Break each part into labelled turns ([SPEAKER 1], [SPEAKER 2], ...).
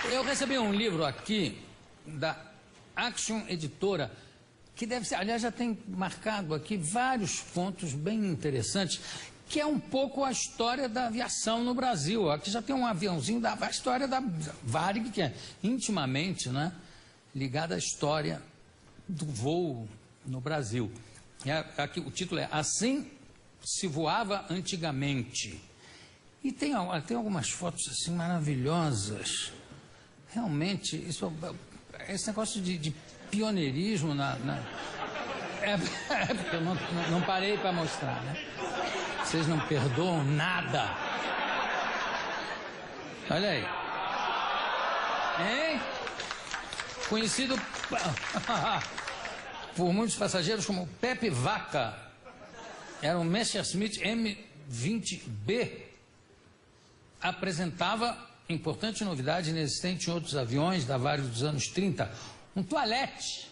[SPEAKER 1] Eu recebi um livro aqui da Action Editora, que deve ser, aliás, já tem marcado aqui vários pontos bem interessantes, que é um pouco a história da aviação no Brasil. Aqui já tem um aviãozinho da história da Varig, que é intimamente, né, ligada à história do voo no Brasil. Aqui, o título é Assim se voava antigamente. E tem algumas fotos assim maravilhosas. Realmente, esse negócio de pioneirismo porque eu não parei para mostrar, né? Vocês não perdoam nada. Olha aí. Hein? Conhecido por muitos passageiros como Pepe Vaca. Era um Messerschmitt M20B. Apresentava importante novidade inexistente em outros aviões da Varig dos anos 30. Um toalete.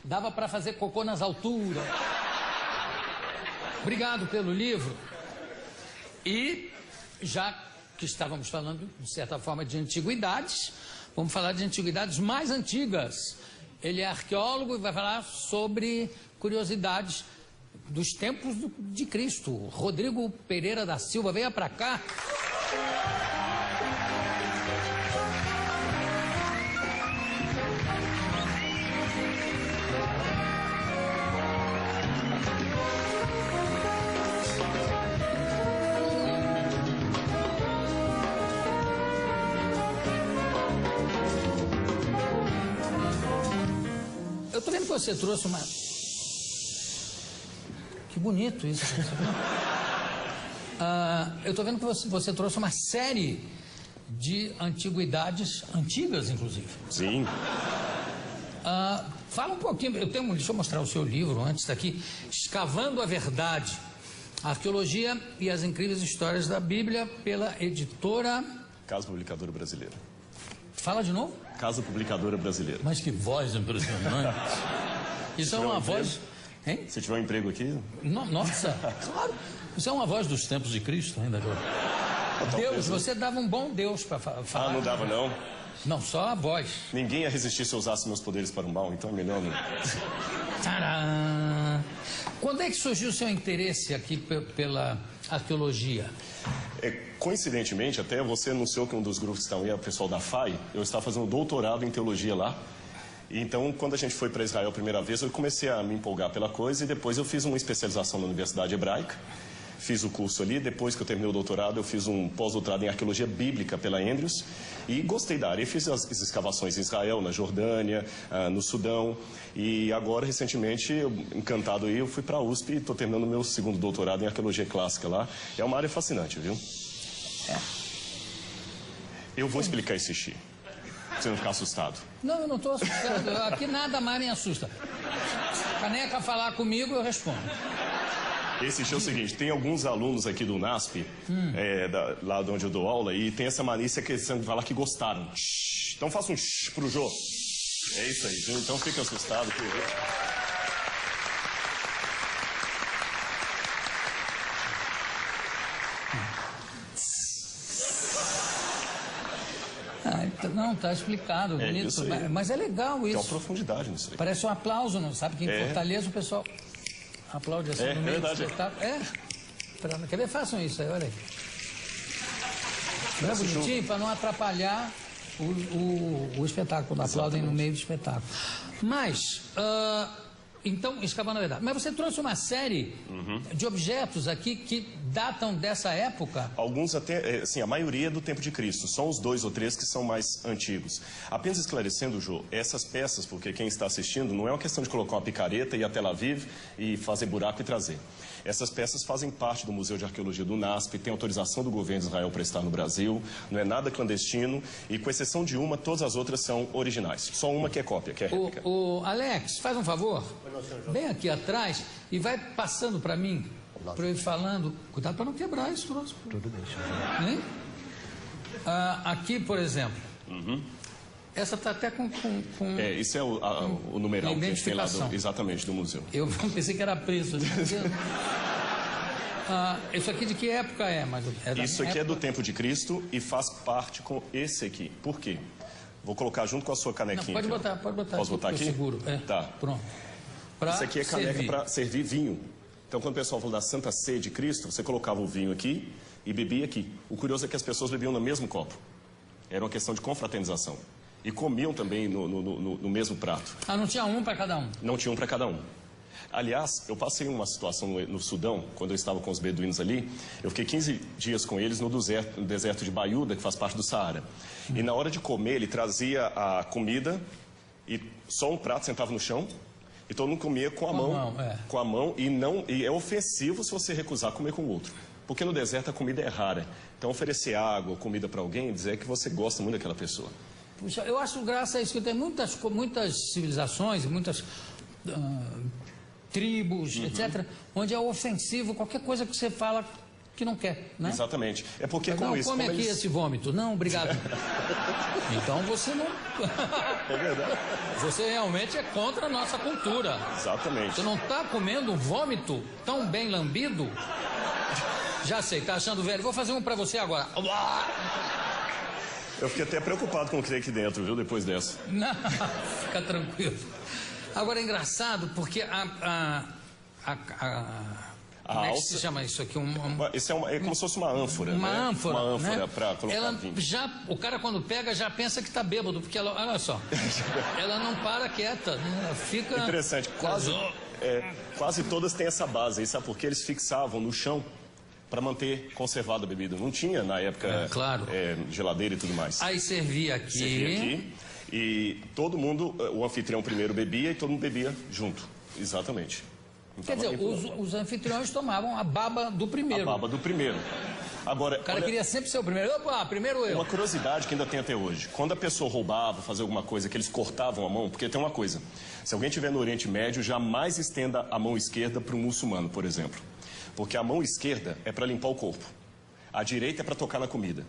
[SPEAKER 1] Dava para fazer cocô nas alturas. Obrigado pelo livro. E, já que estávamos falando, de certa forma, de antiguidades, vamos falar de antiguidades mais antigas. Ele é arqueólogo e vai falar sobre curiosidades dos tempos de Cristo. Rodrigo Pereira da Silva, venha para cá. Eu tô vendo que você trouxe uma... Que bonito isso. Eu tô vendo que você trouxe uma série de antiguidades, antigas inclusive.
[SPEAKER 2] Sim.
[SPEAKER 1] Fala um pouquinho, deixa eu mostrar o seu livro antes daqui. Escavando a Verdade, Arqueologia e as Incríveis Histórias da Bíblia, pela editora...
[SPEAKER 2] Casa Publicadora Brasileira.
[SPEAKER 1] Fala de novo?
[SPEAKER 2] Casa Publicadora Brasileira.
[SPEAKER 1] Mas que voz impressionante. Isso é uma voz... Hein?
[SPEAKER 2] Se tiver um emprego aqui...
[SPEAKER 1] Nossa, claro. Isso é uma voz dos tempos de Cristo ainda. Deus, você dava um bom Deus para falar.
[SPEAKER 2] Não dava não.
[SPEAKER 1] Não, só a voz.
[SPEAKER 2] Ninguém ia resistir se eu usasse meus poderes para um mal, então é melhor não.
[SPEAKER 1] Tcharam! Quando é que surgiu o seu interesse aqui pela arqueologia?
[SPEAKER 2] Coincidentemente, até você anunciou que um dos grupos que estão aí é o pessoal da FAI. Eu estava fazendo doutorado em teologia lá. Então, quando a gente foi para Israel a primeira vez, eu comecei a me empolgar pela coisa e depois eu fiz uma especialização na Universidade Hebraica. Fiz o curso ali, depois que eu terminei o doutorado, eu fiz um pós-doutorado em arqueologia bíblica pela Andrews e gostei da área. E fiz as escavações em Israel, na Jordânia, no Sudão. E agora, recentemente, encantado aí, eu fui para a USP e estou terminando meu segundo doutorado em arqueologia clássica lá. É uma área fascinante, viu? Eu vou explicar esse xixi. Pra você não ficar assustado.
[SPEAKER 1] Não, eu não estou assustado. Aqui nada mais me assusta. Caneca falar comigo, eu respondo.
[SPEAKER 2] Esse show é o seguinte, tem alguns alunos aqui do NASP, lá de onde eu dou aula, e tem essa malícia que eles falam que gostaram. Então faça um pro Jô. É isso aí, viu? Então fica assustado.
[SPEAKER 1] Não, tá explicado, bonito. Mas é legal isso.
[SPEAKER 2] Tem uma profundidade nisso aí.
[SPEAKER 1] Parece um aplauso, não sabe? Que em Fortaleza o pessoal aplaude assim no meio do espetáculo. Quer ver? Façam isso aí, olha aí. Não é bonitinho? Para não atrapalhar o espetáculo. Aplaudem no meio do espetáculo. Mas, então, escavando a verdade. Mas você trouxe uma série de objetos aqui que datam dessa época?
[SPEAKER 2] Alguns até, assim, a maioria é do tempo de Cristo. Só uns 2 ou 3 que são mais antigos. Apenas esclarecendo, Jô, essas peças, porque quem está assistindo, não é uma questão de colocar uma picareta e ir até Tel Aviv e fazer buraco e trazer. Essas peças fazem parte do Museu de Arqueologia do NASP, tem autorização do governo de Israel para estar no Brasil, não é nada clandestino, e com exceção de uma, todas as outras são originais. Só uma que é cópia, que é réplica.
[SPEAKER 1] Alex, faz um favor, vem aqui atrás e vai passando para mim, para eu ir falando. Cuidado para não quebrar esse troço.
[SPEAKER 3] Tudo bem,
[SPEAKER 1] hein? Aqui, por exemplo, essa está até com
[SPEAKER 2] isso é o numeral que a gente tem lá exatamente do museu.
[SPEAKER 1] Eu pensei que era preço. Isso aqui de que época é?
[SPEAKER 2] Isso aqui é do tempo de Cristo e faz parte com esse aqui. Por quê? Vou colocar junto com a sua canequinha.
[SPEAKER 1] Não, pode botar.
[SPEAKER 2] Posso botar aqui?
[SPEAKER 1] Seguro.
[SPEAKER 2] Tá.
[SPEAKER 1] Pronto.
[SPEAKER 2] Isso aqui é caneca para servir vinho. Então, quando o pessoal falou da Santa Ceia de Cristo, você colocava o vinho aqui e bebia aqui. O curioso é que as pessoas bebiam no mesmo copo. Era uma questão de confraternização. E comiam também no mesmo prato.
[SPEAKER 1] Não tinha um para cada um?
[SPEAKER 2] Não tinha um para cada um. Aliás, eu passei uma situação no Sudão, quando eu estava com os beduínos ali. Eu fiquei 15 dias com eles no deserto de Baiuda, que faz parte do Saara. E na hora de comer, ele trazia a comida e só um prato sentava no chão. E todo mundo comia com a mão. Com a mão. E é ofensivo se você recusar comer com o outro. Porque no deserto a comida é rara. Então oferecer água, comida para alguém, dizer que você gosta muito daquela pessoa.
[SPEAKER 1] Puxa, eu acho graça a isso que tem muitas civilizações, muitas tribos, etc., onde é ofensivo qualquer coisa que você fala que não quer, né?
[SPEAKER 2] Exatamente. É porque como isso...
[SPEAKER 1] come aqui esse vômito. Não, obrigado. Então você não...
[SPEAKER 2] É verdade.
[SPEAKER 1] Você realmente é contra a nossa cultura.
[SPEAKER 2] Exatamente.
[SPEAKER 1] Você não está comendo um vômito tão bem lambido? Já sei, tá achando velho. Vou fazer um para você agora.
[SPEAKER 2] Eu fiquei até preocupado com o que tem aqui dentro, viu, depois dessa.
[SPEAKER 1] Não, fica tranquilo. Agora é engraçado porque como é que se chama isso aqui?
[SPEAKER 2] Isso é como se fosse uma ânfora.
[SPEAKER 1] Uma
[SPEAKER 2] né?
[SPEAKER 1] ânfora.
[SPEAKER 2] Uma ânfora,
[SPEAKER 1] né?
[SPEAKER 2] para colocar vinho.
[SPEAKER 1] O cara quando pega já pensa que está bêbado, porque ela, olha só, ela não para quieta, né? Ela fica...
[SPEAKER 2] Interessante, quase todas têm essa base. E sabe por quê? Eles fixavam no chão para manter conservada a bebida. Não tinha na época
[SPEAKER 1] claro.
[SPEAKER 2] Geladeira e tudo mais.
[SPEAKER 1] Aí servia aqui.
[SPEAKER 2] Servia aqui. E todo mundo, o anfitrião primeiro bebia e todo mundo bebia junto. Exatamente.
[SPEAKER 1] Quer dizer, os anfitriões tomavam a baba do primeiro.
[SPEAKER 2] A baba do primeiro. Agora,
[SPEAKER 1] o cara queria sempre ser o primeiro. Opa, primeiro eu.
[SPEAKER 2] Uma curiosidade que ainda tem até hoje. Quando a pessoa roubava, fazia alguma coisa, que eles cortavam a mão, porque tem uma coisa. Se alguém estiver no Oriente Médio, jamais estenda a mão esquerda para um muçulmano, por exemplo. Porque a mão esquerda é para limpar o corpo. A direita é para tocar na comida.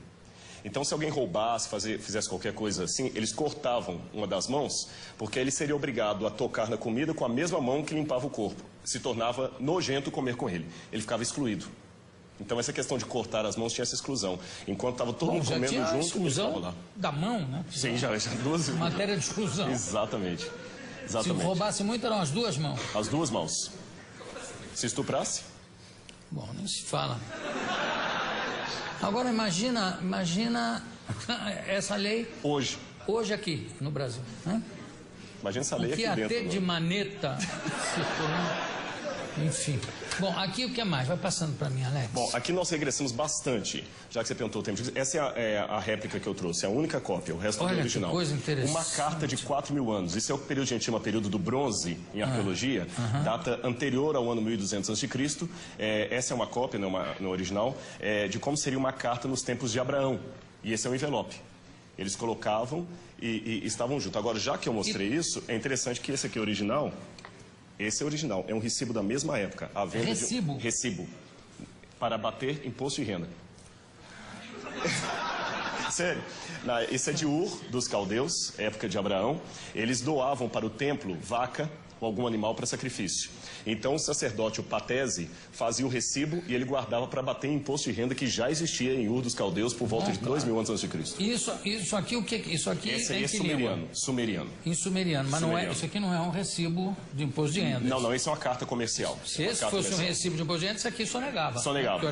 [SPEAKER 2] Então, se alguém roubasse, fizesse qualquer coisa assim, eles cortavam uma das mãos, porque ele seria obrigado a tocar na comida com a mesma mão que limpava o corpo. Se tornava nojento comer com ele. Ele ficava excluído. Então, essa questão de cortar as mãos tinha essa exclusão. Enquanto estava todo mundo comendo junto,
[SPEAKER 1] exclusão lá. Da mão, né?
[SPEAKER 2] Sim, já duas...
[SPEAKER 1] Matéria de exclusão.
[SPEAKER 2] Exatamente.
[SPEAKER 1] Se roubasse muito, eram as duas mãos.
[SPEAKER 2] As duas mãos. Se estuprasse?
[SPEAKER 1] Bom, nem se fala. Agora imagina essa lei... Hoje aqui, no Brasil. Né?
[SPEAKER 2] Imagina essa lei aqui dentro.
[SPEAKER 1] O que ia ter de maneta... Enfim. Bom, aqui o que mais? Vai passando para mim, Alex.
[SPEAKER 2] Bom, aqui nós regressamos bastante, já que você perguntou o tempo. Essa é a réplica que eu trouxe, a única cópia, o resto é original.
[SPEAKER 1] Que coisa interessante.
[SPEAKER 2] Uma carta de 4.000 anos. Isso é o período que a gente chama período do bronze em arqueologia, data anterior ao ano 1200 a.C. Essa é uma cópia, não original, de como seria uma carta nos tempos de Abraão. E esse é um envelope. Eles colocavam e estavam juntos. Agora, já que eu mostrei isso, é interessante que esse aqui é original. Esse é original, é um recibo da mesma época. A venda
[SPEAKER 1] recibo?
[SPEAKER 2] Recibo. Para bater imposto de renda. Sério. Esse é de Ur, dos caldeus, época de Abraão. Eles doavam para o templo vaca ou algum animal para sacrifício. Então o sacerdote, o patese, fazia o recibo e ele guardava para bater imposto de renda que já existia em Ur dos caldeus por volta de 2.000 anos antes de Cristo.
[SPEAKER 1] Isso aqui, o que? Isso aqui
[SPEAKER 2] esse é sumeriano. Sumeriano.
[SPEAKER 1] Em sumeriano, mas não é, isso aqui não é um recibo de imposto de renda.
[SPEAKER 2] Não, isso é uma carta comercial.
[SPEAKER 1] Se esse fosse um recibo de imposto de renda, isso aqui só negava.
[SPEAKER 2] Só negava.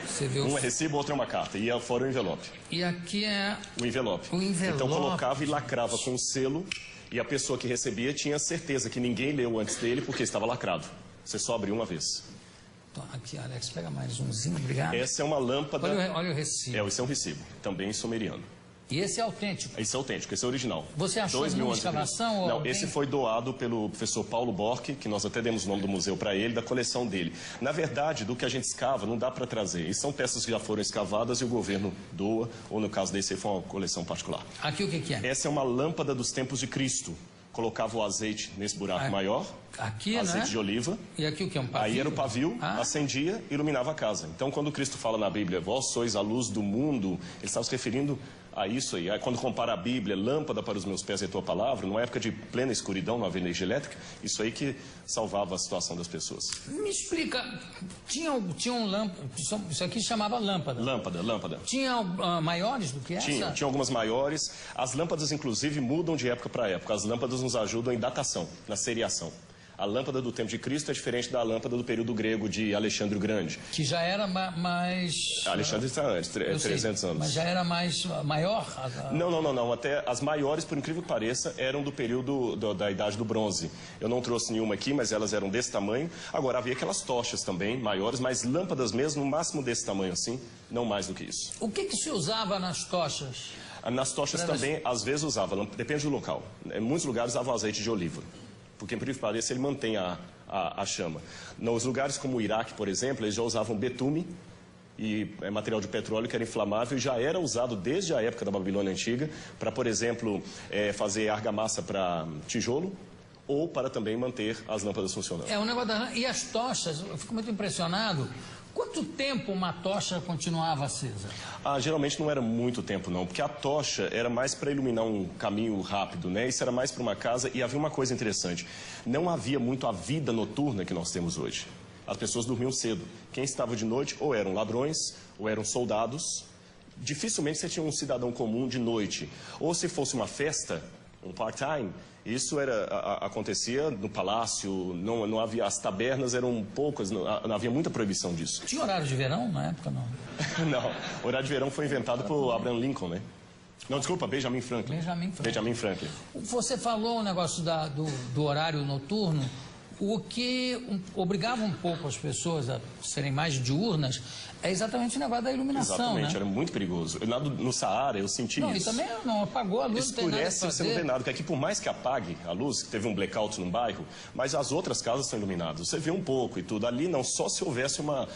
[SPEAKER 1] Você viu?
[SPEAKER 2] Um é recibo, outro é uma carta. E fora o envelope.
[SPEAKER 1] E aqui é...
[SPEAKER 2] O envelope.
[SPEAKER 1] O envelope.
[SPEAKER 2] Então colocava e lacrava com um selo. E a pessoa que recebia tinha certeza que ninguém leu antes dele porque estava lacrado. Você só abriu uma vez.
[SPEAKER 1] Então, aqui, Alex, pega mais umzinho, obrigado.
[SPEAKER 2] Essa é uma lâmpada...
[SPEAKER 1] Olha o recibo.
[SPEAKER 2] Esse é um recibo, também sumeriano.
[SPEAKER 1] E esse é autêntico?
[SPEAKER 2] Esse é autêntico, esse é original.
[SPEAKER 1] Você achou de uma escavação? Ou
[SPEAKER 2] não, esse foi doado pelo professor Paulo Borck, que nós até demos o nome do museu para ele, da coleção dele. Na verdade, do que a gente escava, não dá para trazer. E são peças que já foram escavadas e o governo doa, ou no caso desse foi uma coleção particular.
[SPEAKER 1] Aqui o que é?
[SPEAKER 2] Essa é uma lâmpada dos tempos de Cristo. Colocava o azeite nesse buraco maior,
[SPEAKER 1] aqui,
[SPEAKER 2] azeite de oliva.
[SPEAKER 1] E aqui o que é um pavio?
[SPEAKER 2] Aí era o pavio, acendia e iluminava a casa. Então, quando Cristo fala na Bíblia, vós sois a luz do mundo, ele estava se referindo a isso aí. Quando compara a Bíblia, lâmpada para os meus pés é tua palavra, numa época de plena escuridão, não havia energia elétrica, isso aí que salvava a situação das pessoas.
[SPEAKER 1] Me explica, tinha um lâmpada, isso aqui chamava lâmpada.
[SPEAKER 2] Lâmpada.
[SPEAKER 1] Tinha maiores do que essa?
[SPEAKER 2] Tinha algumas maiores. As lâmpadas, inclusive, mudam de época para época. As lâmpadas nos ajudam em datação, na seriação. A lâmpada do tempo de Cristo é diferente da lâmpada do período grego de Alexandre o Grande.
[SPEAKER 1] Que já era mais...
[SPEAKER 2] Alexandre está antes, 300 anos.
[SPEAKER 1] Mas já era maior?
[SPEAKER 2] Não. Até as maiores, por incrível que pareça, eram do período da Idade do Bronze. Eu não trouxe nenhuma aqui, mas elas eram desse tamanho. Agora, havia aquelas tochas também, maiores, mas lâmpadas mesmo, no máximo desse tamanho assim, não mais do que isso.
[SPEAKER 1] O que se usava nas tochas?
[SPEAKER 2] Nas tochas também, às vezes usava, depende do local. Em muitos lugares usavam azeite de oliva. Porque, por incrível que pareça, ele mantém a chama. Nos lugares como o Iraque, por exemplo, eles já usavam betume, e material de petróleo que era inflamável e já era usado desde a época da Babilônia Antiga para, por exemplo, fazer argamassa para tijolo ou para também manter as lâmpadas funcionando.
[SPEAKER 1] O negócio e as tochas, eu fico muito impressionado. Quanto tempo uma tocha continuava acesa?
[SPEAKER 2] Geralmente não era muito tempo, não, porque a tocha era mais para iluminar um caminho rápido, né? Isso era mais para uma casa e havia uma coisa interessante. Não havia muito a vida noturna que nós temos hoje. As pessoas dormiam cedo. Quem estava de noite ou eram ladrões ou eram soldados. Dificilmente você tinha um cidadão comum de noite. Ou se fosse uma festa, um part-time, isso acontecia no palácio, não havia, as tabernas eram poucas, não havia muita proibição disso.
[SPEAKER 1] Tinha horário de verão na época, não?
[SPEAKER 2] Não, o horário de verão foi inventado por Abraham Lincoln, né? Não, desculpa, Benjamin Franklin. Benjamin Franklin.
[SPEAKER 1] Você falou o negócio do horário noturno, o que obrigava um pouco as pessoas a serem mais diurnas é exatamente o negócio da iluminação.
[SPEAKER 2] Exatamente,
[SPEAKER 1] né?
[SPEAKER 2] Era muito perigoso. No Saara eu senti isso.
[SPEAKER 1] E também não apagou a luz,
[SPEAKER 2] escurece, você não vê nada, porque aqui por mais que apague a luz, que teve um blackout num bairro, mas as outras casas estão iluminadas. Você vê um pouco e tudo. Ali não, só se houvesse uma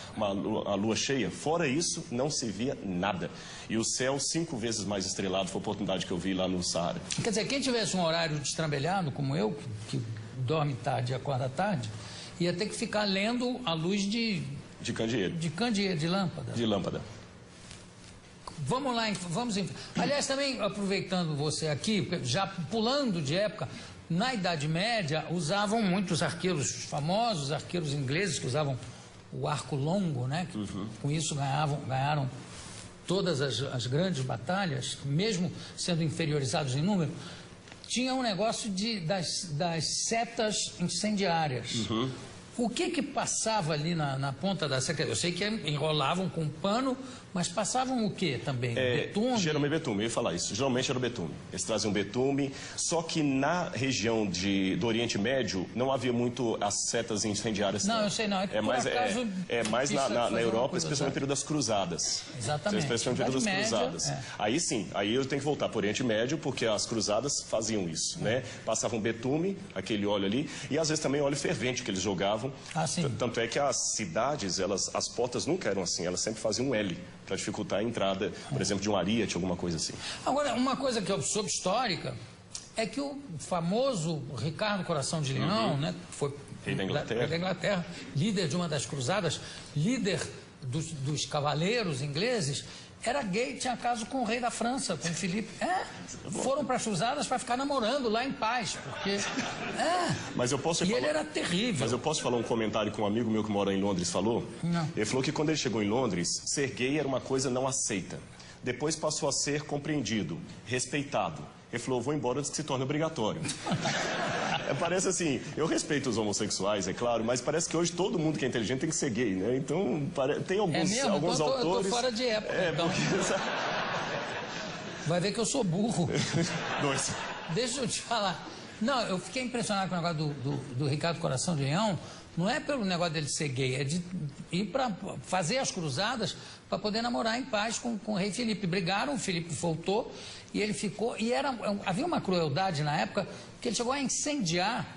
[SPEAKER 2] lua cheia. Fora isso, não se via nada. E o céu 5 vezes mais estrelado foi a oportunidade que eu vi lá no Saara.
[SPEAKER 1] Quer dizer, quem tivesse um horário destrambelhado, como eu, que dorme tarde e acorda tarde, ia ter que ficar lendo a luz de candeeiro. De lâmpada.
[SPEAKER 2] De lâmpada.
[SPEAKER 1] Vamos lá, aliás, também aproveitando você aqui, já pulando de época, na Idade Média usavam muitos arqueiros famosos, arqueiros ingleses que usavam o arco longo, né? Com isso ganharam todas as grandes batalhas, mesmo sendo inferiorizados em número. Tinha um negócio das setas incendiárias. O que passava ali na ponta da seta? Eu sei que enrolavam com pano, mas passavam o que também? Betume?
[SPEAKER 2] Geralmente betume, eu ia falar isso. Geralmente era o betume. Eles traziam betume, só que na região do Oriente Médio não havia muito as setas incendiárias.
[SPEAKER 1] Não, eu sei não.
[SPEAKER 2] É mais na Europa, especialmente no período das cruzadas.
[SPEAKER 1] Exatamente.
[SPEAKER 2] Especialmente no período das cruzadas. Aí sim, aí eu tenho que voltar para o Oriente Médio, porque as cruzadas faziam isso, né? Passavam betume, aquele óleo ali, e às vezes também óleo fervente que eles jogavam. Tanto é que as cidades, as portas nunca eram assim, elas sempre faziam um L, para dificultar a entrada, por exemplo, de um ariete, alguma coisa assim.
[SPEAKER 1] Agora, uma coisa que eu soube histórica é que o famoso Ricardo Coração de Leão, né, que foi
[SPEAKER 2] rei da
[SPEAKER 1] Inglaterra, líder de uma das cruzadas, líder dos cavaleiros ingleses, era gay, tinha caso com o rei da França, com o Filipe. Foram para as cruzadas para ficar namorando lá em paz, porque...
[SPEAKER 2] Mas eu posso
[SPEAKER 1] ele era terrível.
[SPEAKER 2] Mas eu posso falar um comentário que um amigo meu que mora em Londres falou?
[SPEAKER 1] Não.
[SPEAKER 2] Ele falou que quando ele chegou em Londres, ser gay era uma coisa não aceita. Depois passou a ser compreendido, respeitado. Ele falou, vou embora antes que se torne obrigatório. Parece assim, eu respeito os homossexuais, é claro, mas parece que hoje todo mundo que é inteligente tem que ser gay, né? Então, tem alguns autores...
[SPEAKER 1] Eu tô fora de época, então.
[SPEAKER 2] Porque...
[SPEAKER 1] Vai ver que eu sou burro.
[SPEAKER 2] Dois.
[SPEAKER 1] Deixa eu te falar. Não, eu fiquei impressionado com o negócio do Ricardo Coração de Leão. Não é pelo negócio dele ser gay, é de ir para fazer as cruzadas para poder namorar em paz com o rei Filipe. Brigaram, o Filipe voltou e ele ficou... E havia uma crueldade na época que ele chegou a incendiar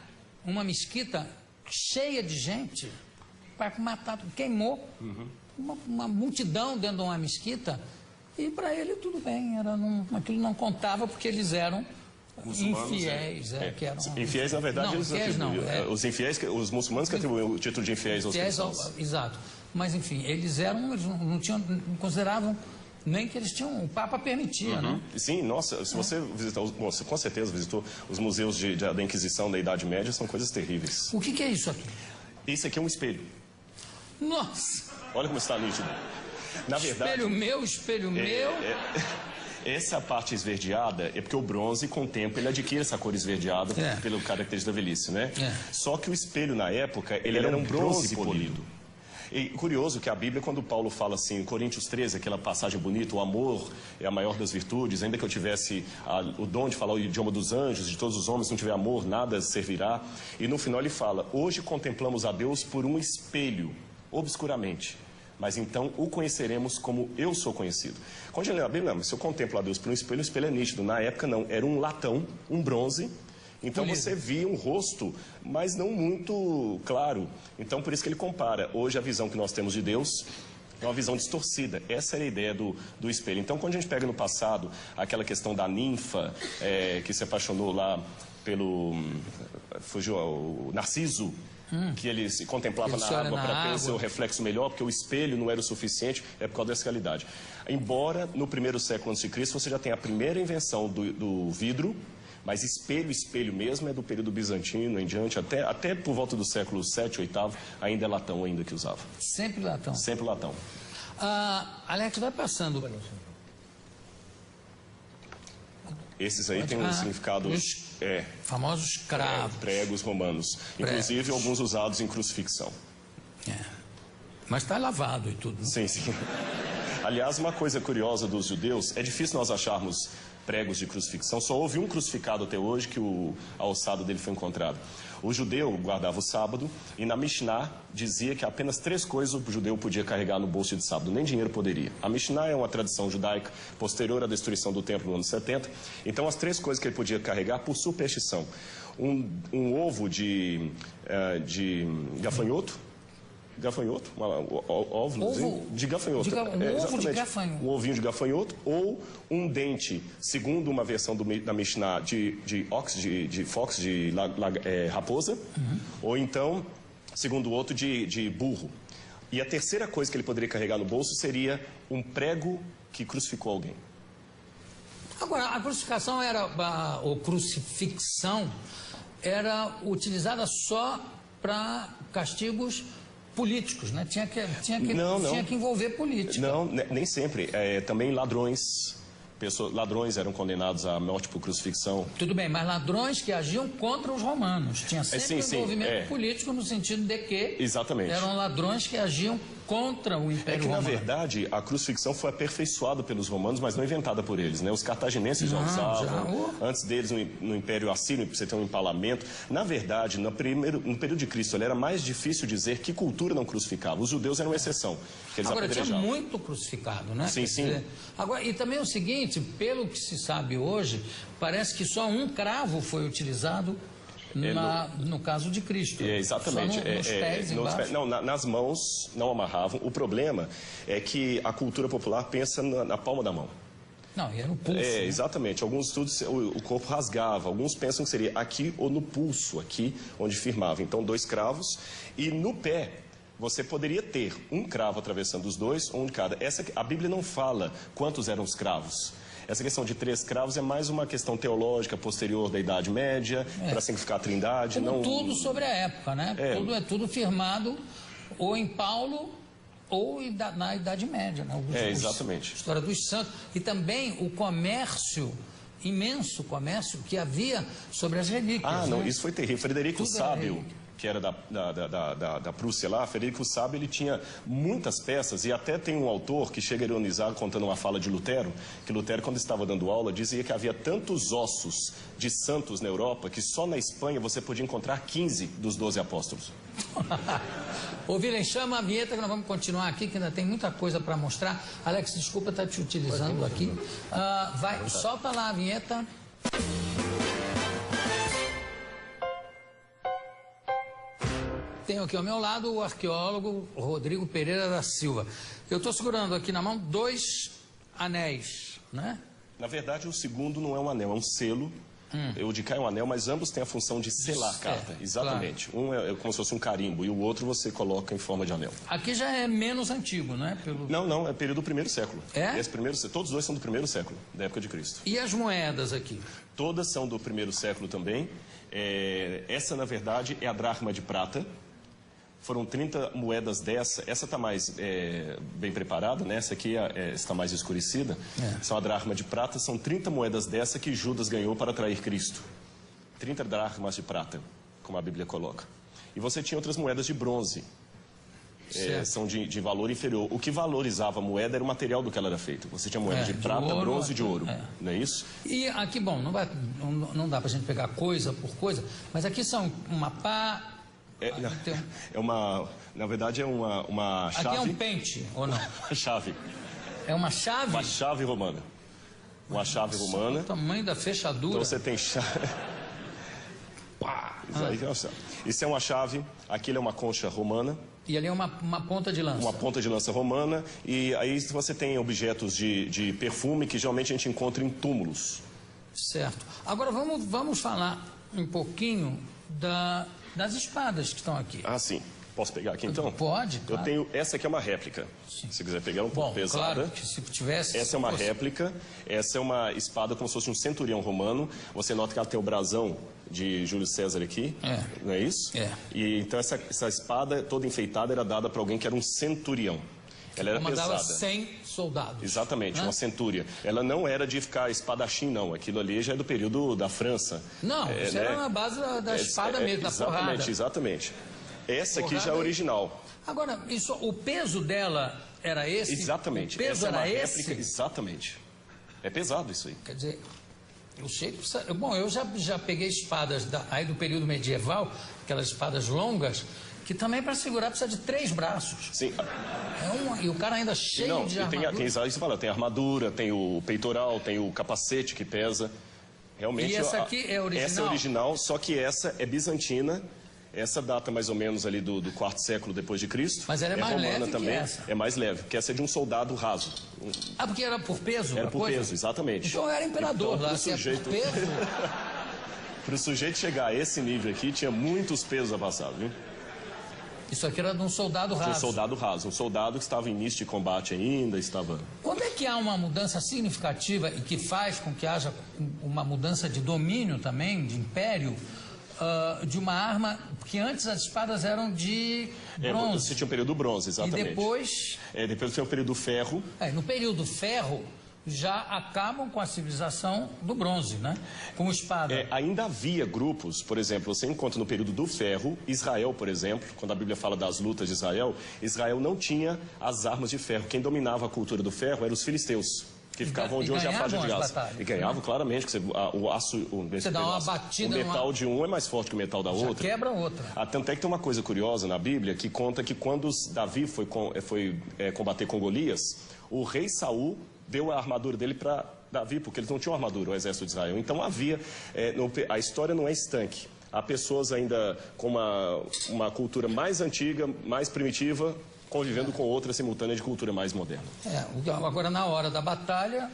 [SPEAKER 1] uma mesquita cheia de gente para matar, queimou uma multidão dentro de uma mesquita e para ele tudo bem, aquilo não contava porque eles eram infiéis.
[SPEAKER 2] Infiéis, na verdade, os infiéis, os muçulmanos que atribuem o título de infiéis aos cristãos.
[SPEAKER 1] Exato. Mas, enfim, eles não consideravam Nem que eles tinham, o Papa permitia, né?
[SPEAKER 2] Sim, nossa, se você visitar, você com certeza visitou os museus da Inquisição da Idade Média, são coisas terríveis.
[SPEAKER 1] O que é isso aqui?
[SPEAKER 2] Isso aqui é um espelho.
[SPEAKER 1] Nossa!
[SPEAKER 2] Olha como está nítido. Na verdade...
[SPEAKER 1] Espelho meu.
[SPEAKER 2] Essa parte esverdeada é porque o bronze, com o tempo, ele adquire essa cor esverdeada pelo característica da velhice, né? Só que o espelho, na época, ele era um bronze polido. E curioso que a Bíblia, quando Paulo fala assim, em Coríntios 13, aquela passagem bonita, o amor é a maior das virtudes, ainda que eu tivesse o dom de falar o idioma dos anjos, de todos os homens, se não tiver amor, nada servirá. E no final ele fala, hoje contemplamos a Deus por um espelho, obscuramente, mas então o conheceremos como eu sou conhecido. Quando eu leio a Bíblia, não, se eu contemplo a Deus por um espelho, o espelho é nítido. Na época não, era um latão, um bronze. Então você via um rosto, mas não muito claro. Então por isso que ele compara. Hoje a visão que nós temos de Deus é uma visão distorcida. Essa era a ideia do espelho. Então quando a gente pega no passado aquela questão da ninfa que se apaixonou lá pelo... fugiu o Narciso, que ele se contemplava na água para ter o seu reflexo melhor, porque o espelho não era o suficiente, é por causa dessa realidade. Embora no primeiro século a.C. você já tenha a primeira invenção do vidro, mas espelho mesmo é do período bizantino em diante, até por volta do século 7, 8, ainda é latão ainda que usava.
[SPEAKER 1] Sempre latão?
[SPEAKER 2] Sempre latão.
[SPEAKER 1] Alex, vai passando.
[SPEAKER 2] Esses aí têm um significado...
[SPEAKER 1] famosos cravos.
[SPEAKER 2] Pregos romanos. Inclusive alguns usados em crucifixão.
[SPEAKER 1] Mas está lavado e tudo.
[SPEAKER 2] Sim, sim. Aliás, uma coisa curiosa dos judeus, é difícil nós acharmos pregos de crucifixão, só houve um crucificado até hoje que a ossada dele foi encontrada. O judeu guardava o sábado e na Mishnah dizia que apenas 3 coisas o judeu podia carregar no bolso de sábado, nem dinheiro poderia. A Mishnah é uma tradição judaica posterior à destruição do templo no ano 70, então as 3 coisas que ele podia carregar por superstição. Um ovo de gafanhoto, óvulo de gafanhoto.
[SPEAKER 1] Ovo de gafanhoto.
[SPEAKER 2] Um ovinho de gafanhoto ou um dente, segundo uma versão da Mishnah, de fox, de raposa, ou então, segundo o outro, de burro. E a terceira coisa que ele poderia carregar no bolso seria um prego que crucificou alguém.
[SPEAKER 1] Agora, a crucificação ou crucifixão era utilizada só para castigos políticos, né? Tinha que envolver política.
[SPEAKER 2] Não, nem sempre. Também ladrões. Ladrões eram condenados à morte por crucifixão.
[SPEAKER 1] Tudo bem, mas ladrões que agiam contra os romanos. Tinha sempre envolvimento político no sentido de que eram ladrões que agiam contra o Império Romano.
[SPEAKER 2] Na verdade, a crucifixão foi aperfeiçoada pelos romanos, mas não inventada por eles, né? Os cartaginenses já usavam. Antes deles, no Império Assírio, você tem um empalamento. Na verdade, no período de Cristo, era mais difícil dizer que cultura não crucificava. Os judeus eram exceção.
[SPEAKER 1] Agora, tinha muito crucificado, né?
[SPEAKER 2] Sim, sim.
[SPEAKER 1] Agora, e também é o seguinte, pelo que se sabe hoje, parece que só um cravo foi utilizado no caso de Cristo.
[SPEAKER 2] Exatamente.
[SPEAKER 1] Só nos pés embaixo.
[SPEAKER 2] Não, nas mãos não amarravam. O problema é que a cultura popular pensa na palma da mão.
[SPEAKER 1] Não, e é no pulso.
[SPEAKER 2] Né? Exatamente. Alguns estudos o corpo rasgava. Alguns pensam que seria aqui ou no pulso, aqui onde firmava. Então, 2 cravos. E no pé, você poderia ter um cravo atravessando os 2, um de cada. A Bíblia não fala quantos eram os cravos. Essa questão de 3 cravos é mais uma questão teológica posterior da Idade Média, para significar a Trindade.
[SPEAKER 1] Como tudo sobre a época, né? Tudo firmado ou em Paulo ou na Idade Média, né?
[SPEAKER 2] Exatamente.
[SPEAKER 1] História dos santos. E também o comércio, imenso comércio que havia sobre as relíquias.
[SPEAKER 2] Não, isso foi terrível. Frederico o Sábio, que era da Prússia lá, Frederico o Sábio, ele tinha muitas peças, e até tem um autor que chega a ironizar contando uma fala de Lutero, que Lutero, quando estava dando aula, dizia que havia tantos ossos de santos na Europa, que só na Espanha você podia encontrar 15 dos 12 apóstolos.
[SPEAKER 1] Ô, Vilen, chama a vinheta que nós vamos continuar aqui, que ainda tem muita coisa para mostrar. Alex, desculpa estar te utilizando aqui. Solta lá a vinheta. Tenho aqui ao meu lado o arqueólogo Rodrigo Pereira da Silva. Eu estou segurando aqui na mão 2 anéis, né?
[SPEAKER 2] Na verdade, o segundo não é um anel, é um selo O de cá é um anel, mas ambos têm a função de selar a carta. Exatamente. Claro. Um é como se fosse um carimbo e o outro você coloca em forma de anel.
[SPEAKER 1] Aqui já é menos antigo, não é?
[SPEAKER 2] Não, é período do primeiro século.
[SPEAKER 1] É?
[SPEAKER 2] Todos dois são do primeiro século, da época de Cristo.
[SPEAKER 1] E as moedas aqui?
[SPEAKER 2] Todas são do primeiro século também. Essa, na verdade, é a dracma de prata. Foram 30 moedas dessa. Essa está mais bem preparada, né? Essa aqui está mais escurecida. São a dracma de prata. São 30 moedas dessa que Judas ganhou para atrair Cristo. 30 dracmas de prata, como a Bíblia coloca. E você tinha outras moedas de bronze. São de valor inferior. O que valorizava a moeda era o material do que ela era feita. Você tinha moeda de prata, ouro, bronze e de ouro. Não é isso?
[SPEAKER 1] E aqui, bom, não dá para a gente pegar coisa por coisa, mas aqui são uma pá...
[SPEAKER 2] na verdade é uma chave.
[SPEAKER 1] Aqui é um pente, ou não?
[SPEAKER 2] Uma chave.
[SPEAKER 1] É uma chave?
[SPEAKER 2] Uma chave romana. Uma chave romana.
[SPEAKER 1] O tamanho da fechadura.
[SPEAKER 2] Então você tem chave. Isso é uma chave. Aquilo é uma concha romana.
[SPEAKER 1] E ali é uma ponta de lança.
[SPEAKER 2] Uma ponta de lança romana. E aí você tem objetos de perfume que geralmente a gente encontra em túmulos.
[SPEAKER 1] Certo. Agora vamos falar um pouquinho das espadas que estão aqui.
[SPEAKER 2] Ah, sim. Posso pegar aqui então?
[SPEAKER 1] Pode, claro.
[SPEAKER 2] Eu tenho, essa aqui é uma réplica. Sim. Se quiser pegar, ela é um pouco pesada.
[SPEAKER 1] Claro, que se tivesse...
[SPEAKER 2] Essa é uma réplica, essa é uma espada como se fosse um centurião romano. Você nota que ela tem o brasão de Júlio César aqui, não é isso? E então essa espada toda enfeitada era dada para alguém que era um centurião. Ela era
[SPEAKER 1] comandava
[SPEAKER 2] pesada.
[SPEAKER 1] 100 soldados.
[SPEAKER 2] Exatamente, uma centúria. Ela não era de ficar espadachim, não. Aquilo ali já é do período da França.
[SPEAKER 1] Não, isso era na base da espada mesmo, da porrada.
[SPEAKER 2] Exatamente. Essa aqui já é original.
[SPEAKER 1] Agora, o peso dela era esse?
[SPEAKER 2] Exatamente.
[SPEAKER 1] O peso era esse?
[SPEAKER 2] Exatamente. É pesado isso aí.
[SPEAKER 1] Quer dizer, eu sei... Bom, eu já peguei espadas aí do período medieval, aquelas espadas longas, que também para segurar precisa de 3 braços.
[SPEAKER 2] Sim.
[SPEAKER 1] E o cara ainda cheio de armadura.
[SPEAKER 2] Tem armadura, tem o peitoral, tem o capacete que pesa. Realmente,
[SPEAKER 1] e essa aqui é original?
[SPEAKER 2] Essa é original, só que essa é bizantina. Essa data mais ou menos ali do 4º século depois de Cristo.
[SPEAKER 1] Mas ela é mais
[SPEAKER 2] romana
[SPEAKER 1] leve
[SPEAKER 2] também.
[SPEAKER 1] que essa.
[SPEAKER 2] É mais leve, porque essa é de um soldado raso.
[SPEAKER 1] Ah, porque era por peso?
[SPEAKER 2] Era por peso, exatamente.
[SPEAKER 1] Então eu era imperador
[SPEAKER 2] então,
[SPEAKER 1] lá, se é por peso...
[SPEAKER 2] Para o sujeito chegar a esse nível aqui, tinha muitos pesos a passar, viu?
[SPEAKER 1] Isso aqui era de um soldado raso.
[SPEAKER 2] De um soldado raso, um soldado que estava em início de combate ainda, estava...
[SPEAKER 1] Quando é que há uma mudança significativa e que faz com que haja uma mudança de domínio também, de império, de uma arma, porque antes as espadas eram de bronze.
[SPEAKER 2] Você tinha o período do bronze, exatamente.
[SPEAKER 1] E depois...
[SPEAKER 2] depois tem o período do ferro.
[SPEAKER 1] No período do ferro, já acabam com a civilização do bronze, né? Com espada.
[SPEAKER 2] Ainda havia grupos, por exemplo, você encontra no período do ferro, Israel, por exemplo, quando a Bíblia fala das lutas de Israel, Israel não tinha as armas de ferro. Quem dominava a cultura do ferro eram os filisteus. Que ficavam onde hoje é a faixa de Gaza. E ganhavam, claramente, que o aço...
[SPEAKER 1] Você dá uma batida...
[SPEAKER 2] O metal de um é mais forte que o metal da outra.
[SPEAKER 1] Quebra outra.
[SPEAKER 2] Tanto é que tem uma coisa curiosa na Bíblia, que conta que quando Davi foi combater com Golias, o rei Saul deu a armadura dele para Davi, porque eles não tinham armadura, o exército de Israel. Então havia... a história não é estanque. Há pessoas ainda com uma cultura mais antiga, mais primitiva, convivendo com outra simultânea de cultura mais moderna.
[SPEAKER 1] Agora, na hora da batalha,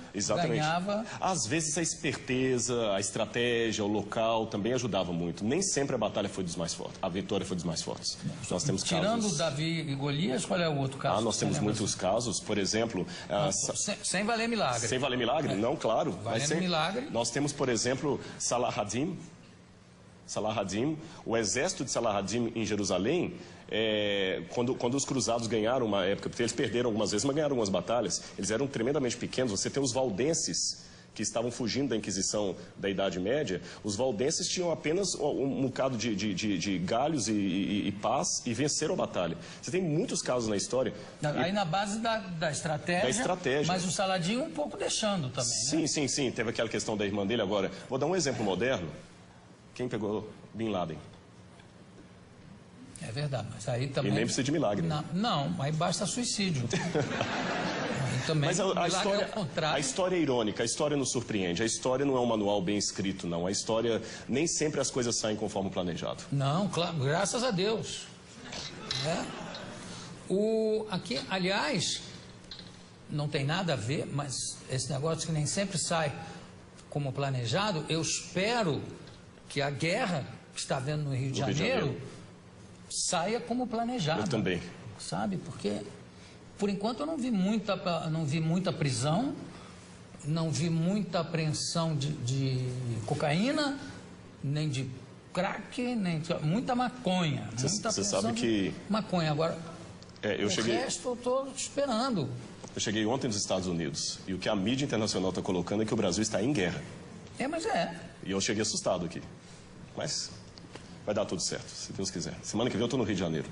[SPEAKER 1] ganhava...
[SPEAKER 2] Às vezes a esperteza, a estratégia, o local também ajudava muito. Nem sempre a batalha foi dos mais fortes, a vitória foi dos mais fortes. Nós temos
[SPEAKER 1] Tirando Davi e Golias, qual é o outro caso?
[SPEAKER 2] Nós temos muitos casos, por exemplo...
[SPEAKER 1] sem valer milagre.
[SPEAKER 2] Sem valer milagre? Não, claro.
[SPEAKER 1] Valendo milagre.
[SPEAKER 2] Nós temos, por exemplo, Salah-ad-Din, o exército de Salah-ad-Din em Jerusalém, quando os cruzados ganharam uma época, porque eles perderam algumas vezes, mas ganharam algumas batalhas, eles eram tremendamente pequenos. Você tem os valdenses, que estavam fugindo da Inquisição da Idade Média. Os valdenses tinham apenas um bocado de galhos e pás e venceram a batalha. Você tem muitos casos na história.
[SPEAKER 1] Aí na base da estratégia. Mas o Saladinho um pouco deixando também,
[SPEAKER 2] Sim, sim. Teve aquela questão da irmã dele agora. Vou dar um exemplo moderno. Quem pegou Bin Laden?
[SPEAKER 1] É verdade, mas aí também...
[SPEAKER 2] E nem precisa de milagre.
[SPEAKER 1] Não, aí basta suicídio. Também,
[SPEAKER 2] mas a história é irônica, a história nos surpreende. A história não é um manual bem escrito, não. A história, nem sempre as coisas saem conforme planejado.
[SPEAKER 1] Não, claro, graças a Deus. Aqui, aliás, não tem nada a ver, mas esse negócio que nem sempre sai... como planejado, eu espero que a guerra que está havendo no Rio de Janeiro saia como planejado.
[SPEAKER 2] Eu também.
[SPEAKER 1] Sabe? Porque, por enquanto, eu não vi muita prisão, não vi muita apreensão de cocaína, nem de crack, nem de, muita maconha.
[SPEAKER 2] Você sabe que...
[SPEAKER 1] maconha. Agora, o resto eu estou esperando.
[SPEAKER 2] Eu cheguei ontem nos Estados Unidos e o que a mídia internacional está colocando é que o Brasil está em guerra.
[SPEAKER 1] Mas é.
[SPEAKER 2] E eu cheguei assustado aqui. Mas vai dar tudo certo, se Deus quiser. Semana que vem eu estou no Rio de Janeiro.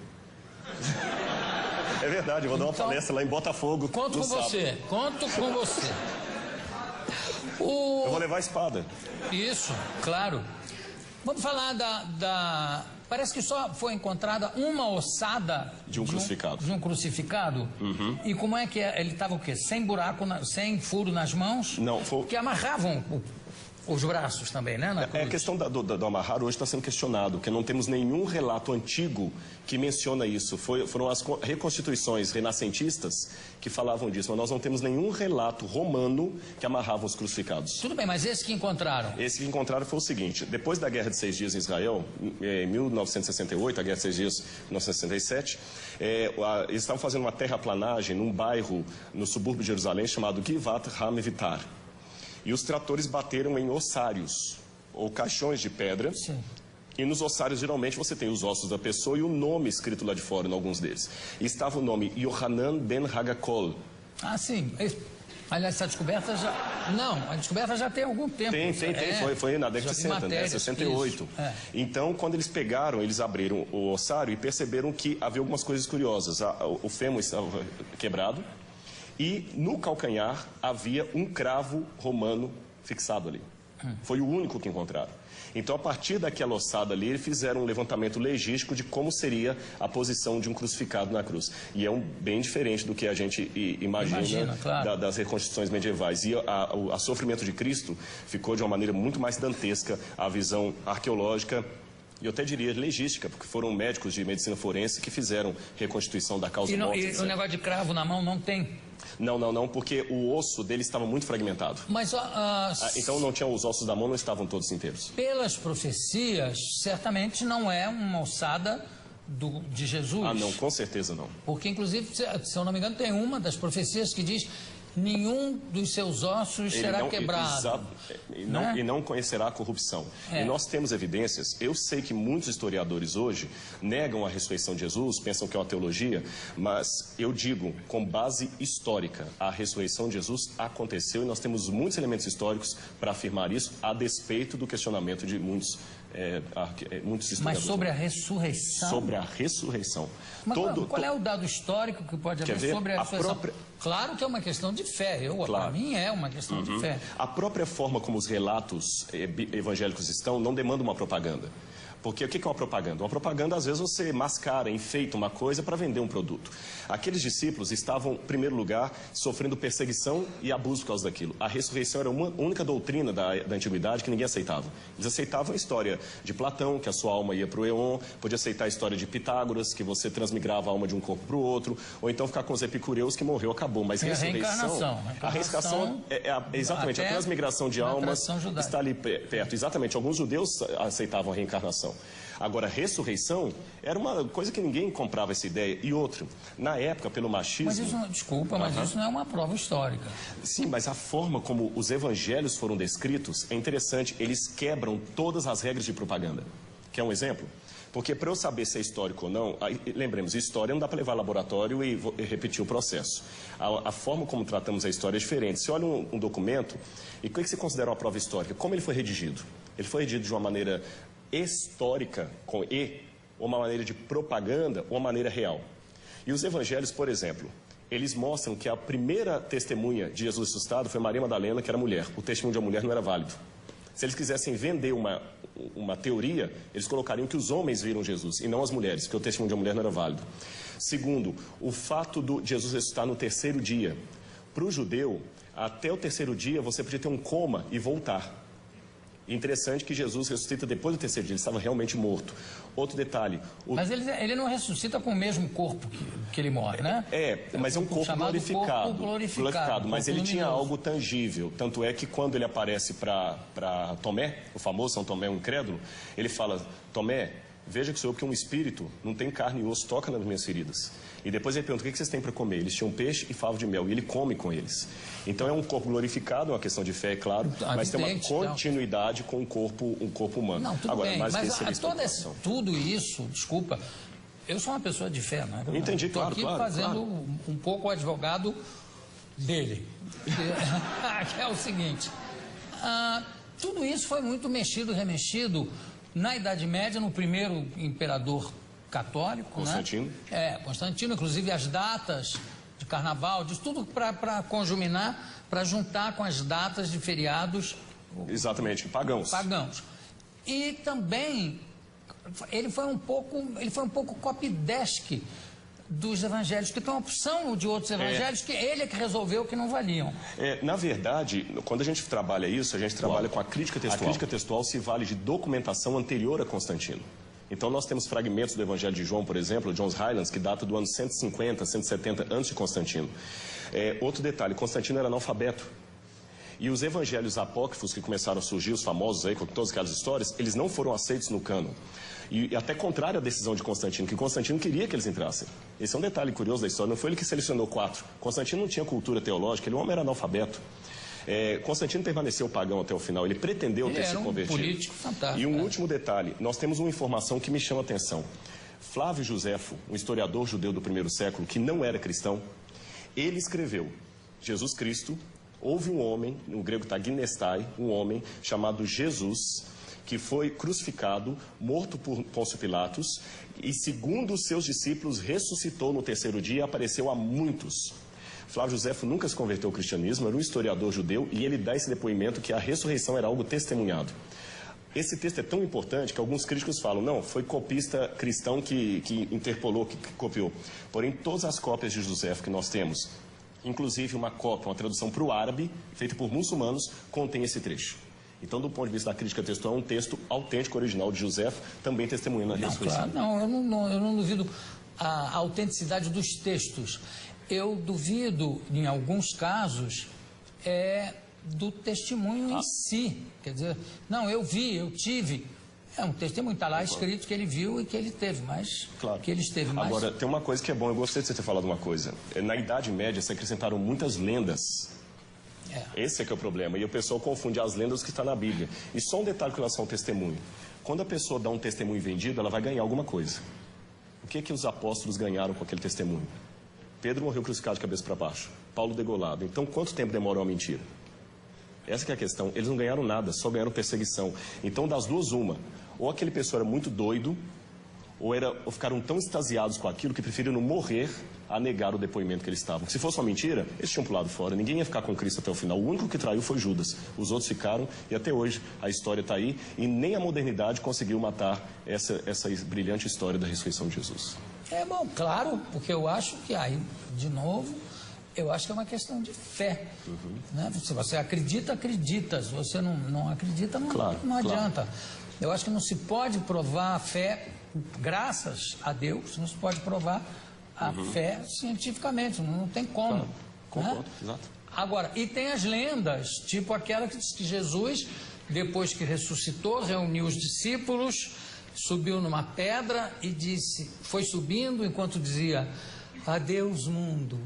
[SPEAKER 2] É verdade, eu vou dar uma palestra lá em Botafogo.
[SPEAKER 1] Conto com você, conto com você.
[SPEAKER 2] Eu vou levar a espada.
[SPEAKER 1] Isso, claro. Vamos falar Parece que só foi encontrada uma ossada
[SPEAKER 2] de um crucificado.
[SPEAKER 1] De um crucificado? Uhum. E como é que é? Ele estava o quê? Sem buraco, sem furo nas mãos?
[SPEAKER 2] Não, foi...
[SPEAKER 1] Porque amarravam os braços também, né?
[SPEAKER 2] A questão do amarrar hoje está sendo questionado, porque não temos nenhum relato antigo que menciona isso. Foram as reconstituições renascentistas que falavam disso, mas nós não temos nenhum relato romano que amarrava os crucificados.
[SPEAKER 1] Tudo bem, mas esse que encontraram?
[SPEAKER 2] Esse que encontraram foi o seguinte: depois da Guerra de 6 Dias em Israel, em 1968, a Guerra de 6 Dias, 1967, eles estavam fazendo uma terraplanagem num bairro no subúrbio de Jerusalém chamado Givat HaMevitar. E os tratores bateram em ossários, ou caixões de pedra.
[SPEAKER 1] Sim.
[SPEAKER 2] E nos ossários, geralmente, você tem os ossos da pessoa e o nome escrito lá de fora, em alguns deles. E estava o nome Yohanan ben Hagakol.
[SPEAKER 1] Ah, sim. Aliás, essa descoberta já... Não, a descoberta já tem algum tempo.
[SPEAKER 2] Tem. Foi na década de 60, né? 68. Então, quando eles pegaram, eles abriram o ossário e perceberam que havia algumas coisas curiosas. O fêmur estava quebrado. E no calcanhar havia um cravo romano fixado ali. Foi o único que encontraram. Então, a partir daquela ossada ali, eles fizeram um levantamento legístico de como seria a posição de um crucificado na cruz. E é bem diferente do que a gente imagina claro. Das reconstruções medievais. E o sofrimento de Cristo ficou de uma maneira muito mais dantesca, a visão arqueológica, e eu até diria legística, porque foram médicos de medicina forense que fizeram reconstituição da causa morte.
[SPEAKER 1] E o negócio de cravo na mão não tem?
[SPEAKER 2] Não, porque o osso dele estava muito fragmentado.
[SPEAKER 1] Mas,
[SPEAKER 2] então não tinha, os ossos da mão não estavam todos inteiros.
[SPEAKER 1] Pelas profecias, certamente não é uma ossada de Jesus.
[SPEAKER 2] Ah, não, com certeza não.
[SPEAKER 1] Porque, inclusive, se eu não me engano, tem uma das profecias que diz: nenhum dos seus ossos será quebrado.
[SPEAKER 2] E não conhecerá a corrupção. E nós temos evidências. Eu sei que muitos historiadores hoje negam a ressurreição de Jesus, pensam que é uma teologia, mas eu digo, com base histórica, a ressurreição de Jesus aconteceu e nós temos muitos elementos históricos para afirmar isso, a despeito do questionamento de muitos historiadores.
[SPEAKER 1] Mas sobre a ressurreição?
[SPEAKER 2] Sobre a ressurreição.
[SPEAKER 1] Mas qual é o dado histórico que pode haver sobre a ressurreição? Claro que é uma questão de fé. Para mim é uma questão de fé.
[SPEAKER 2] A própria forma como os relatos evangélicos estão não demanda uma propaganda. Porque o que é uma propaganda? Uma propaganda, às vezes, você mascara, enfeita uma coisa para vender um produto. Aqueles discípulos estavam, em primeiro lugar, sofrendo perseguição e abuso por causa daquilo. A ressurreição era uma única doutrina da antiguidade que ninguém aceitava. Eles aceitavam a história de Platão, que a sua alma ia para o Éon, podia aceitar a história de Pitágoras, que você transmigrava a alma de um corpo para o outro, ou então ficar com os epicureus, que morreu, acabou. Mas a ressurreição... A reencarnação exatamente, a transmigração de almas está ali perto. Exatamente, alguns judeus aceitavam a reencarnação. Agora, a ressurreição era uma coisa que ninguém comprava essa ideia. E outra, na época, pelo machismo...
[SPEAKER 1] Mas isso, desculpa, mas isso não é uma prova histórica.
[SPEAKER 2] Sim, mas a forma como os evangelhos foram descritos é interessante. Eles quebram todas as regras de propaganda. Quer um exemplo? Porque para eu saber se é histórico ou não, lembremos, história não dá para levar ao laboratório e repetir o processo. A forma como tratamos a história é diferente. Você olha um documento, e o que você considera uma prova histórica? Como ele foi redigido? Ele foi redigido de uma maneira histórica, com E, ou uma maneira de propaganda, ou uma maneira real. E os evangelhos, por exemplo, eles mostram que a primeira testemunha de Jesus ressuscitado foi Maria Madalena, que era mulher. O testemunho de uma mulher não era válido. Se eles quisessem vender uma teoria, eles colocariam que os homens viram Jesus, e não as mulheres, porque o testemunho de uma mulher não era válido. Segundo, o fato de Jesus ressuscitar no terceiro dia. Para o judeu, até o terceiro dia, você podia ter um coma e voltar. Interessante que Jesus ressuscita depois do terceiro dia, ele estava realmente morto. Outro detalhe...
[SPEAKER 1] Mas ele não ressuscita com o mesmo corpo que ele morre, né?
[SPEAKER 2] Mas é um corpo glorificado.
[SPEAKER 1] Corpo glorificado,
[SPEAKER 2] mas ele tinha algo tangível. Tanto é que quando ele aparece para Tomé, o famoso São Tomé, um incrédulo, ele fala, Tomé, veja que sou eu, porque um espírito não tem carne e osso, toca nas minhas feridas. E depois ele pergunta, o que vocês têm para comer? Eles tinham peixe e favo de mel, e ele come com eles. Então é um corpo glorificado, é uma questão de fé, é claro, mas tem uma continuidade com um corpo humano.
[SPEAKER 1] Não, tudo bem, mas tudo isso, desculpa, eu sou uma pessoa de fé, né?
[SPEAKER 2] Entendi, claro,
[SPEAKER 1] Estou aqui fazendo um pouco o advogado dele, que é o seguinte, tudo isso foi muito mexido, remexido na Idade Média, no primeiro imperador católico,
[SPEAKER 2] Constantino.
[SPEAKER 1] Né? Constantino, inclusive as datas de carnaval, diz tudo para conjuminar, para juntar com as datas de feriados.
[SPEAKER 2] Exatamente, pagãos.
[SPEAKER 1] E também ele foi um pouco copydesk dos evangelhos, que tem uma opção de outros evangelhos que ele é que resolveu que não valiam.
[SPEAKER 2] Na verdade, quando a gente trabalha isso, a gente trabalha com a crítica textual. A crítica textual se vale de documentação anterior a Constantino. Então nós temos fragmentos do Evangelho de João, por exemplo, John's Highlands, que data do ano 150, 170 antes de Constantino. Outro detalhe, Constantino era analfabeto. E os evangelhos apócrifos que começaram a surgir, os famosos aí, com todas aquelas histórias, eles não foram aceitos no cânon. E até contrário à decisão de Constantino, que Constantino queria que eles entrassem. Esse é um detalhe curioso da história, não foi ele que selecionou 4. Constantino não tinha cultura teológica, ele era analfabeto. Constantino permaneceu pagão até o final, ele pretendeu ter se convertido.
[SPEAKER 1] Um político fantástico.
[SPEAKER 2] E um último detalhe, nós temos uma informação que me chama a atenção. Flávio Josefo, um historiador judeu do primeiro século, que não era cristão, ele escreveu, Jesus Cristo, houve um homem, no grego está ginestai, um homem chamado Jesus, que foi crucificado, morto por Pôncio Pilatos, e segundo os seus discípulos, ressuscitou no terceiro dia e apareceu a muitos. Flávio Josefo nunca se converteu ao cristianismo, era um historiador judeu, e ele dá esse depoimento que a ressurreição era algo testemunhado. Esse texto é tão importante que alguns críticos falam, não, foi copista cristão que interpolou, que copiou. Porém, todas as cópias de Josefo que nós temos, inclusive uma cópia, uma tradução para o árabe, feita por muçulmanos, contém esse trecho. Então, do ponto de vista da crítica textual, é um texto autêntico, original de Josefo, também testemunhando a ressurreição.
[SPEAKER 1] Claro, eu não duvido a autenticidade dos textos. Eu duvido, em alguns casos, do testemunho em si. Quer dizer, não, eu vi, eu tive. É um testemunho, está lá escrito que ele viu e que ele teve, mas
[SPEAKER 2] claro.
[SPEAKER 1] Que ele esteve mais...
[SPEAKER 2] Agora, tem uma coisa que é bom, eu gostei de você ter falado uma coisa. Na Idade Média, se acrescentaram muitas lendas. Esse é que é o problema. E o pessoal confunde as lendas que está na Bíblia. E só um detalhe com relação ao testemunho. Quando a pessoa dá um testemunho vendido, ela vai ganhar alguma coisa. O que os apóstolos ganharam com aquele testemunho? Pedro morreu crucificado de cabeça para baixo. Paulo degolado. Então, quanto tempo demora uma mentira? Essa que é a questão. Eles não ganharam nada, só ganharam perseguição. Então, das duas, uma. Ou aquele pessoa era muito doido, ou ficaram tão extasiados com aquilo que preferiram morrer a negar o depoimento que eles estavam. Se fosse uma mentira, eles tinham pulado fora. Ninguém ia ficar com Cristo até o final. O único que traiu foi Judas. Os outros ficaram, e até hoje a história está aí, e nem a modernidade conseguiu matar essa brilhante história da ressurreição de Jesus.
[SPEAKER 1] Bom, claro, porque eu acho que aí, de novo, eu acho que é uma questão de fé. Né? Se você acredita, acredita. Se você não acredita, não adianta. Eu acho que não se pode provar a fé, graças a Deus, não se pode provar a fé cientificamente, não tem como.
[SPEAKER 2] Claro. Concordo, exato.
[SPEAKER 1] Agora, e tem as lendas, tipo aquela que diz que Jesus, depois que ressuscitou, reuniu os discípulos, subiu numa pedra e disse, foi subindo enquanto dizia, adeus mundo,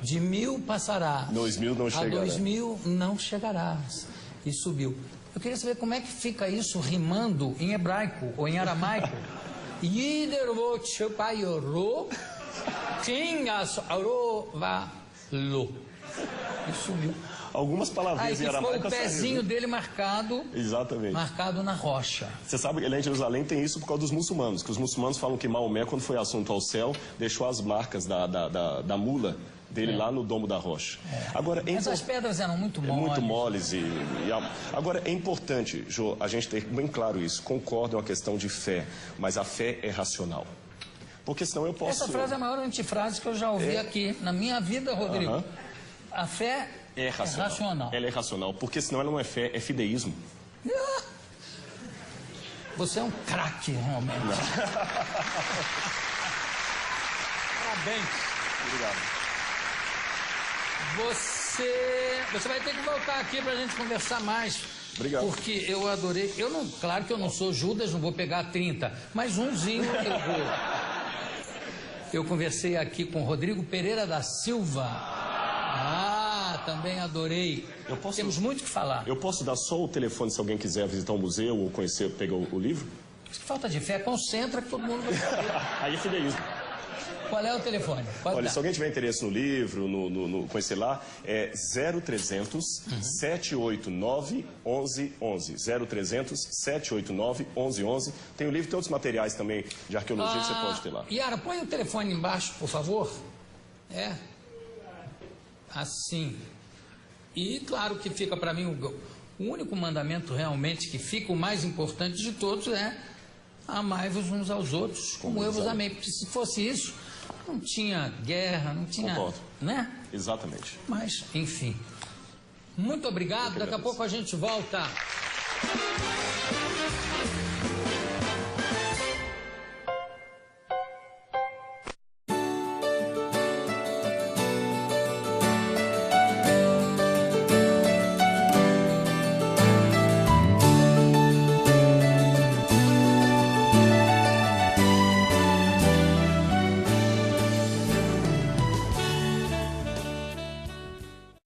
[SPEAKER 1] de 1000 passarás,
[SPEAKER 2] 2000 não chegará.
[SPEAKER 1] A 2000 não chegarás. E subiu. Eu queria saber como é que fica isso rimando em hebraico ou em aramaico. Yidervo chupayoro, tingas arovalo. E sumiu.
[SPEAKER 2] Algumas palavrinhas em aramaico.
[SPEAKER 1] Foi o pezinho dele marcado.
[SPEAKER 2] Exatamente.
[SPEAKER 1] Marcado na rocha.
[SPEAKER 2] Você sabe que lá em Jerusalém tem isso por causa dos muçulmanos, que os muçulmanos falam que Maomé, quando foi assunto ao céu, deixou as marcas da mula dele lá no domo da rocha. Agora,
[SPEAKER 1] mas as pedras eram muito moles.
[SPEAKER 2] Muito moles. Agora, é importante, Jô, a gente ter bem claro isso. Concordo, é uma questão de fé, mas a fé é racional. Porque senão eu posso...
[SPEAKER 1] Essa frase é a maior antifrase que eu já ouvi aqui na minha vida, Rodrigo. A fé é racional.
[SPEAKER 2] Ela é racional, porque senão ela não é fé, é fideísmo.
[SPEAKER 1] Você é um craque, realmente. Parabéns.
[SPEAKER 2] Obrigado.
[SPEAKER 1] Você vai ter que voltar aqui pra gente conversar mais.
[SPEAKER 2] Obrigado.
[SPEAKER 1] Porque eu adorei. Claro que eu não sou Judas, não vou pegar 30, mas umzinho eu vou. Eu conversei aqui com Rodrigo Pereira da Silva. Também adorei. Temos muito o que falar.
[SPEAKER 2] Eu posso dar só o telefone se alguém quiser visitar o museu ou conhecer, pegar o livro?
[SPEAKER 1] Falta de fé, concentra que todo mundo vai saber.
[SPEAKER 2] Aí é fideísmo.
[SPEAKER 1] Qual é o telefone?
[SPEAKER 2] Olha, se alguém tiver interesse no livro, no conhecer lá, é 0300 789 1111. 0300 789 1111. Tem o livro e tem outros materiais também de arqueologia que você pode ter lá.
[SPEAKER 1] Yara, põe o telefone embaixo, por favor. Assim. E claro que fica para mim o único mandamento realmente que fica o mais importante de todos é amai-vos uns aos outros como eu vos amei. Porque se fosse isso, não tinha guerra, não tinha...
[SPEAKER 2] Concordo.
[SPEAKER 1] Né?
[SPEAKER 2] Exatamente.
[SPEAKER 1] Mas, enfim. Muito obrigado. Daqui a pouco a gente volta.